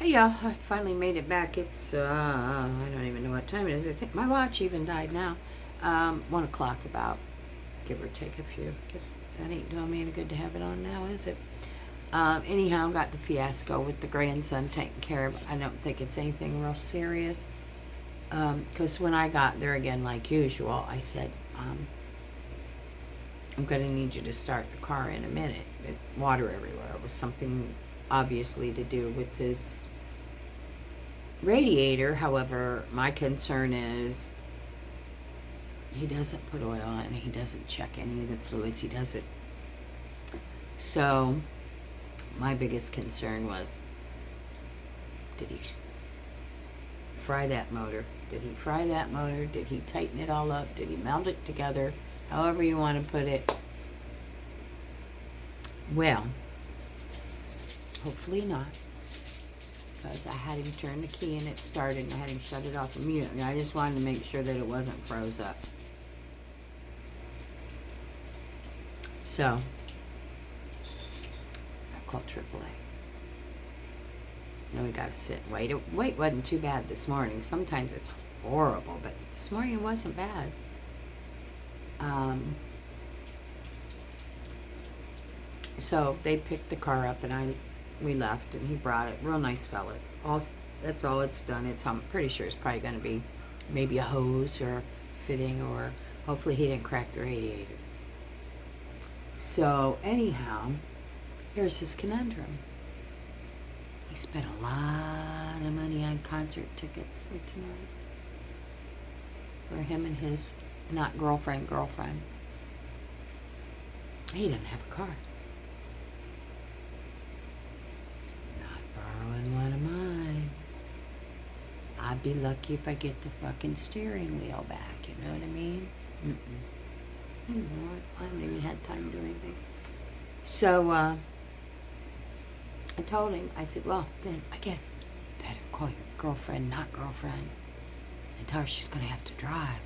Hey y'all, I finally made it back. It's, I don't even know what time it is. I think my watch even died now. 1 o'clock about, give or take a few. Guess that ain't doing me any good to have it on now, is it? Anyhow, got the fiasco with the grandson taken care of. I don't think it's anything real serious. Because when I got there again, like usual, I said, I'm going to need you to start the car in a minute. With water everywhere. It was something obviously to do with his radiator. However, my concern is he doesn't put oil in, he doesn't check any of the fluids, he doesn't. So my biggest concern was, did he fry that motor? Did he fry that motor? Did he tighten it all up? Did he meld it together? However you want to put it. Well, hopefully not. Because I had him turn the key and it started, and I had him shut it off immediately. I just wanted to make sure that it wasn't froze up. So, I called AAA. Now we gotta sit and wait. Wait wasn't too bad this morning. Sometimes it's horrible, but this morning it wasn't bad. So they picked the car up and we left, and he brought it. Real nice fella. That's all it's done. I'm pretty sure it's probably going to be maybe a hose or a fitting, or hopefully he didn't crack the radiator. So anyhow, here's his conundrum. He spent a lot of money on concert tickets for tonight. For him and his not girlfriend. He didn't have a car. One of mine. I'd be lucky if I get the fucking steering wheel back, you know what I mean? I haven't even had time to do anything. So, I told him, I said, well, then I guess you better call your girlfriend, not girlfriend, and tell her she's going to have to drive.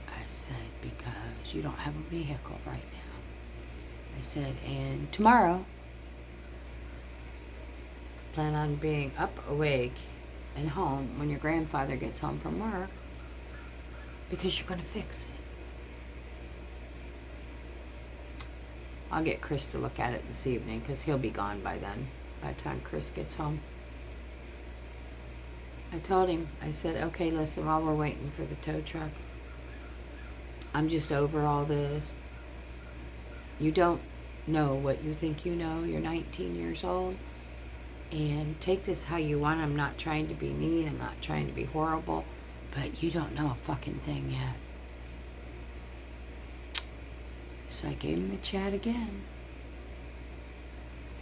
I said, because you don't have a vehicle right now. I said, and tomorrow, plan on being up, awake, and home when your grandfather gets home from work, because you're going to fix it. I'll get Chris to look at it this evening, because he'll be gone by then, by the time Chris gets home. I told him, I said, okay, listen, while we're waiting for the tow truck, I'm just over all this. You don't know what you think you know. You're 19 years old. And take this how you want. I'm not trying to be mean. I'm not trying to be horrible. But you don't know a fucking thing yet. So I gave him the chat again.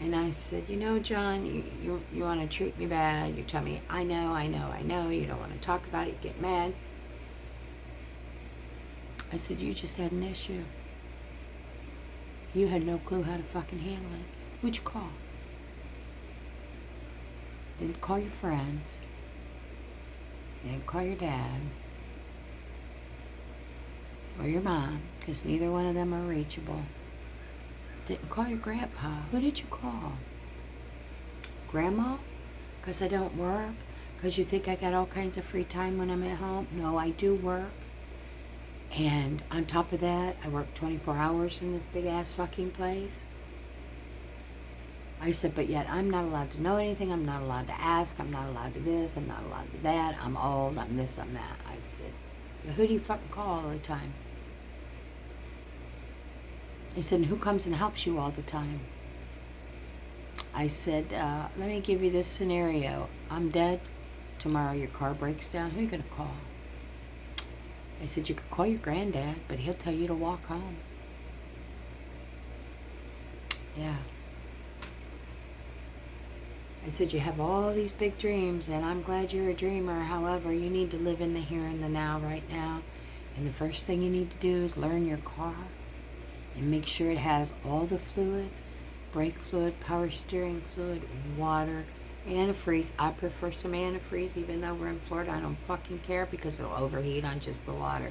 And I said, you know, John, you want to treat me bad. You tell me, I know. You don't want to talk about it. You get mad. I said, you just had an issue. You had no clue how to fucking handle it. Who'd you call? Didn't call your friends. Didn't call your dad. Or your mom, because neither one of them are reachable. Didn't call your grandpa. Who did you call? Grandma? Because I don't work? Because you think I got all kinds of free time when I'm at home? No, I do work. And on top of that, I work 24 hours in this big ass fucking place. I said, but yet I'm not allowed to know anything. I'm not allowed to ask. I'm not allowed to this. I'm not allowed to that. I'm old. I'm this. I'm that. I said, who do you fucking call all the time? He said, who comes and helps you all the time? I said, let me give you this scenario. I'm dead. Tomorrow your car breaks down. Who are you going to call? I said, you could call your granddad, but he'll tell you to walk home. Yeah. I said, you have all these big dreams, and I'm glad you're a dreamer. However, you need to live in the here and the now right now. And the first thing you need to do is learn your car and make sure it has all the fluids, brake fluid, power steering fluid, water, antifreeze. I prefer some antifreeze, even though we're in Florida. I don't fucking care because it'll overheat on just the water.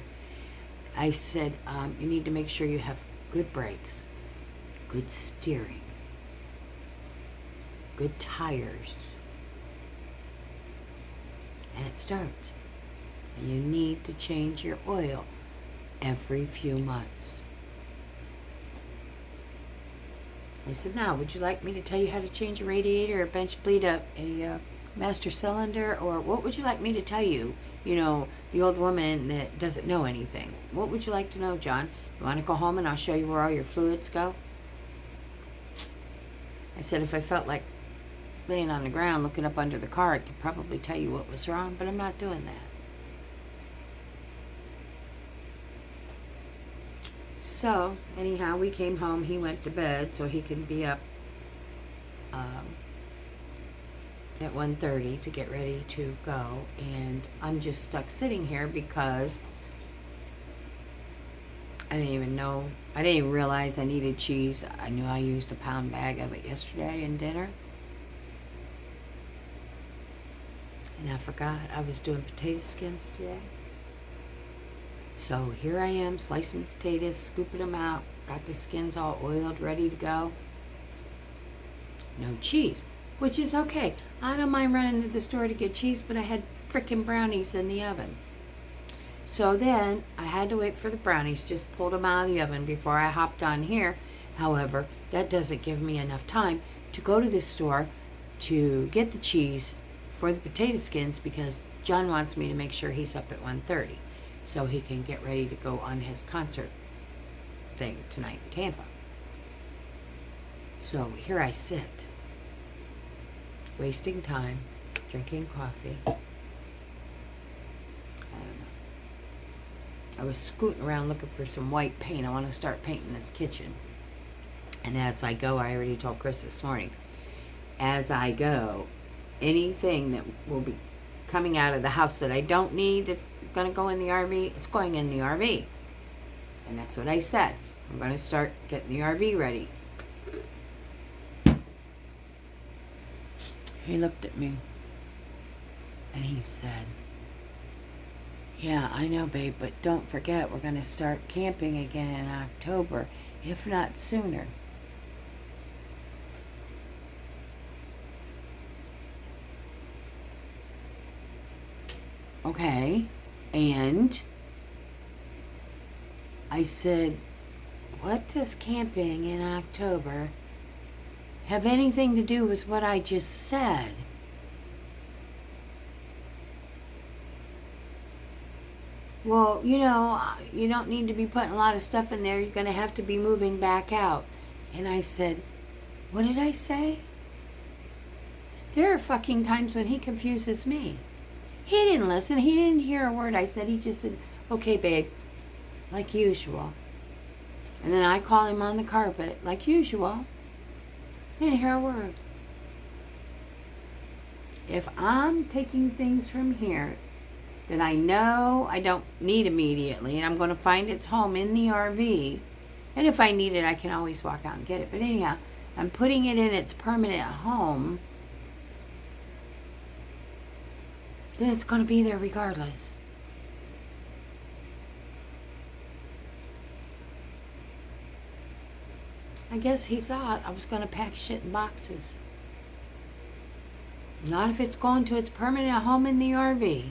I said, you need to make sure you have good brakes, good steering, good tires. And it starts. And you need to change your oil every few months. I said, now, would you like me to tell you how to change a radiator, a bench bleed, a master cylinder, or what would you like me to tell you? You know, the old woman that doesn't know anything. What would you like to know, John? You want to go home and I'll show you where all your fluids go? I said, if I felt like laying on the ground looking up under the car, I could probably tell you what was wrong, but I'm not doing that. So, anyhow, we came home. He went to bed so he could be up at 1:30 to get ready to go. And I'm just stuck sitting here because I didn't even realize I needed cheese. I knew I used a pound bag of it yesterday in dinner. And I forgot I was doing potato skins today. So here I am, slicing potatoes, scooping them out, got the skins all oiled, ready to go. No cheese, which is okay. I don't mind running to the store to get cheese, but I had frickin' brownies in the oven. So then I had to wait for the brownies, just pulled them out of the oven before I hopped on here. However, that doesn't give me enough time to go to the store to get the cheese for the potato skins because John wants me to make sure he's up at 1:30. So he can get ready to go on his concert thing tonight in Tampa. So here I sit, wasting time, drinking coffee. I don't know. I was scooting around looking for some white paint. I want to start painting this kitchen. And as I go, I already told Chris this morning, as I go, anything that will be coming out of the house that I don't need that's going to go in the RV, it's going in the RV. And that's what I said. I'm going to start getting the RV ready. He looked at me and he said, yeah, I know, babe, but don't forget we're going to start camping again in October, if not sooner. Okay. And I said, what does camping in October have anything to do with what I just said? Well, you know, you don't need to be putting a lot of stuff in there. You're going to have to be moving back out. And I said, what did I say? There are fucking times when he confuses me. He didn't listen. He didn't hear a word I said. He just said, okay, babe, like usual. And then I call him on the carpet, like usual. He didn't hear a word. If I'm taking things from here that I know I don't need immediately, and I'm going to find its home in the RV, and if I need it, I can always walk out and get it. But anyhow, I'm putting it in its permanent home, then it's going to be there regardless. I guess he thought I was going to pack shit in boxes. Not if it's going to its permanent home in the RV.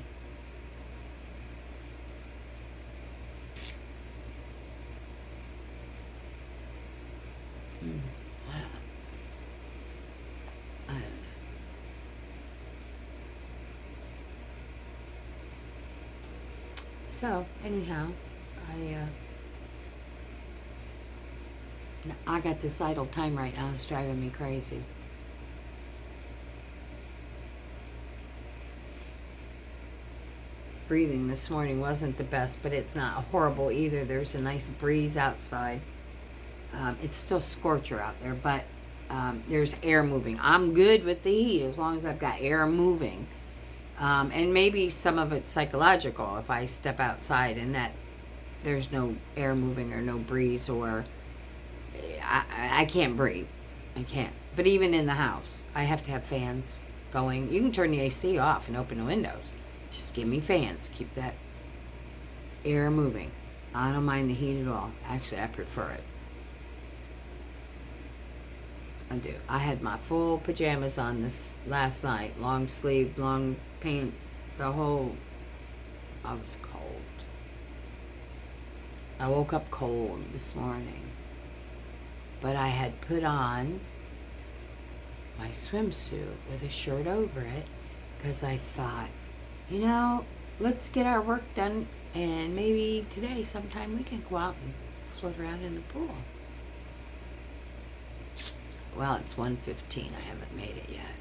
I don't know. So, anyhow, I got this idle time right now. It's driving me crazy. Breathing this morning wasn't the best, but it's not horrible either. There's a nice breeze outside. It's still scorcher out there, but there's air moving. I'm good with the heat as long as I've got air moving. And maybe some of it's psychological if I step outside and that there's no air moving or no breeze, or I can't breathe. I can't. But even in the house, I have to have fans going. You can turn the AC off and open the windows. Just give me fans. Keep that air moving. I don't mind the heat at all. Actually, I prefer it. I do. I had my full pajamas on this last night. Long sleeve, long pants, the whole... I was cold. I woke up cold this morning. But I had put on my swimsuit with a shirt over it because I thought, you know, let's get our work done and maybe today sometime we can go out and float around in the pool. Well, it's 1:15. I haven't made it yet.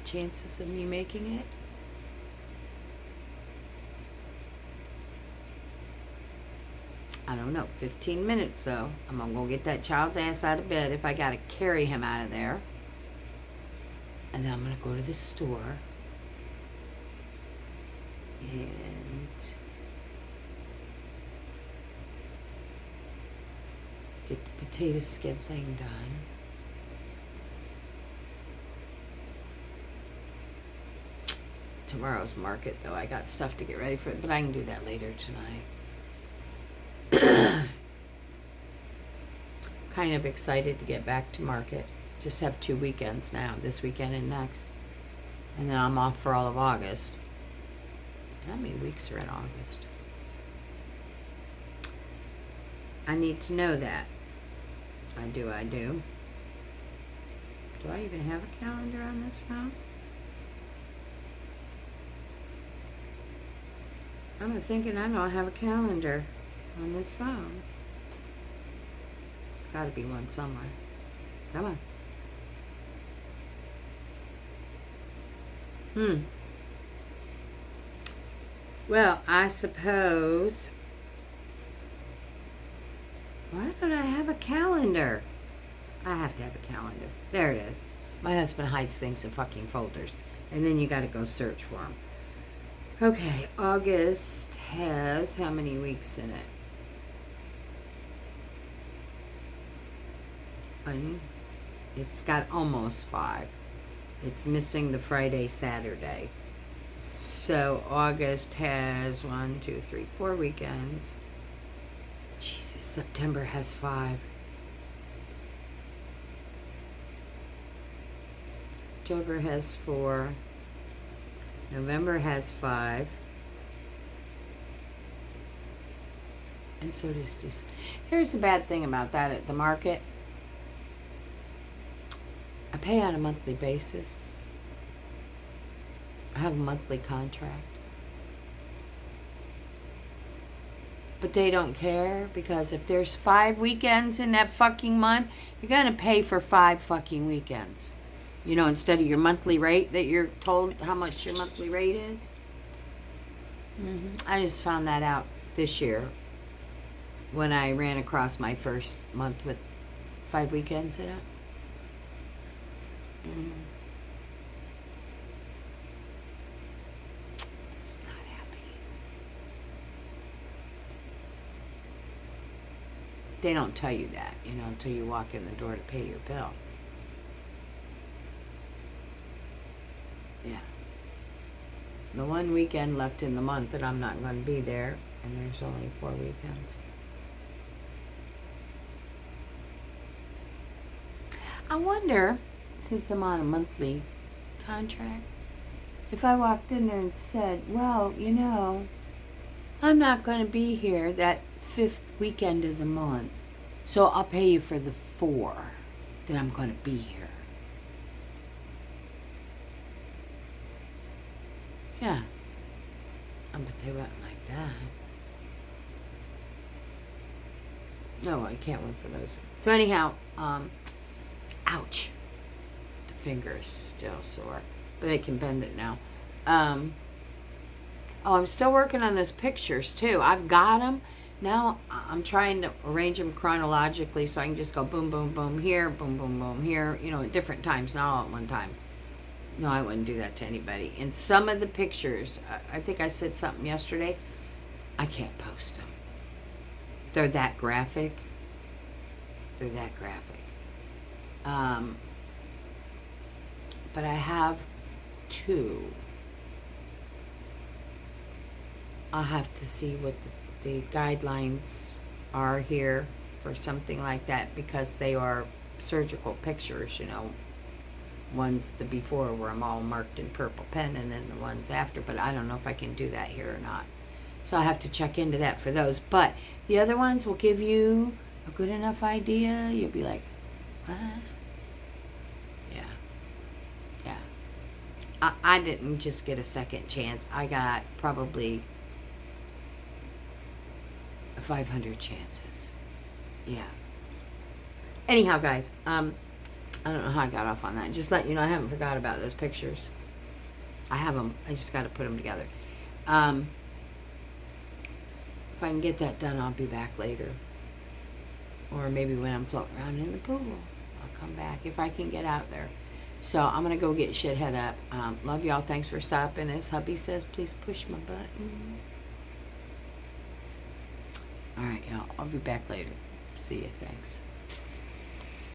Chances of me making it? I don't know. 15 minutes, though. I'm going to go get that child's ass out of bed if I got to carry him out of there. And then I'm going to go to the store. And get the potato skin thing done. Tomorrow's market, though. I got stuff to get ready for it, but I can do that later tonight. Kind of excited to get back to market. Just have 2 weekends now, this weekend and next. And then I'm off for all of August. How many weeks are in August? I need to know that. I do. Do I even have a calendar on this phone? I'm thinking I don't have a calendar on this phone. There's got to be one somewhere. Come on. Well, I suppose... Why don't I have a calendar? I have to have a calendar. There it is. My husband hides things in fucking folders. And then you got to go search for them. Okay, August has how many weeks in it? It's got almost 5. It's missing the Friday, Saturday. So August has 1, 2, 3, 4 weekends. Jesus, September has 5. October has 4. November has 5. And so does this. Here's the bad thing about that at the market. I pay on a monthly basis. I have a monthly contract. But they don't care because if there's 5 weekends in that fucking month, you're going to pay for 5 fucking weekends. You know, instead of your monthly rate that you're told how much your monthly rate is. I just found that out this year when I ran across my first month with 5 weekends in it. It's not happy. They don't tell you that, you know, until you walk in the door to pay your bill. Yeah. The one weekend left in the month that I'm not going to be there, and there's only 4 weekends. I wonder, since I'm on a monthly contract, if I walked in there and said, well, you know, I'm not going to be here that 5th weekend of the month, so I'll pay you for the 4 that I'm going to be here. Yeah. But they went like that. No, I can't wait for those. So anyhow, ouch. The finger is still sore. But I can bend it now. I'm still working on those pictures too. I've got them. Now I'm trying to arrange them chronologically so I can just go boom, boom, boom here, boom, boom, boom here, you know, at different times, not all at one time. No, I wouldn't do that to anybody. And some of the pictures, I think I said something yesterday, I can't post them. They're that graphic. But I have 2. I'll have to see what the guidelines are here for something like that, because they are surgical pictures, you know. One's the before where I'm all marked in purple pen, and then the ones after, but I don't know if I can do that here or not. So I have to check into that for those. But the other ones will give you a good enough idea. You'll be like, what? Yeah. Yeah. I didn't just get a second chance. I got probably 500 chances. Yeah. Anyhow, guys, I don't know how I got off on that. Just let you know, I haven't forgot about those pictures. I have them. I just got to put them together. If I can get that done, I'll be back later. Or maybe when I'm floating around in the pool, I'll come back if I can get out there. So I'm going to go get shithead up. Love y'all. Thanks for stopping. As hubby says, please push my button. All right, y'all. I'll be back later. See you. Thanks.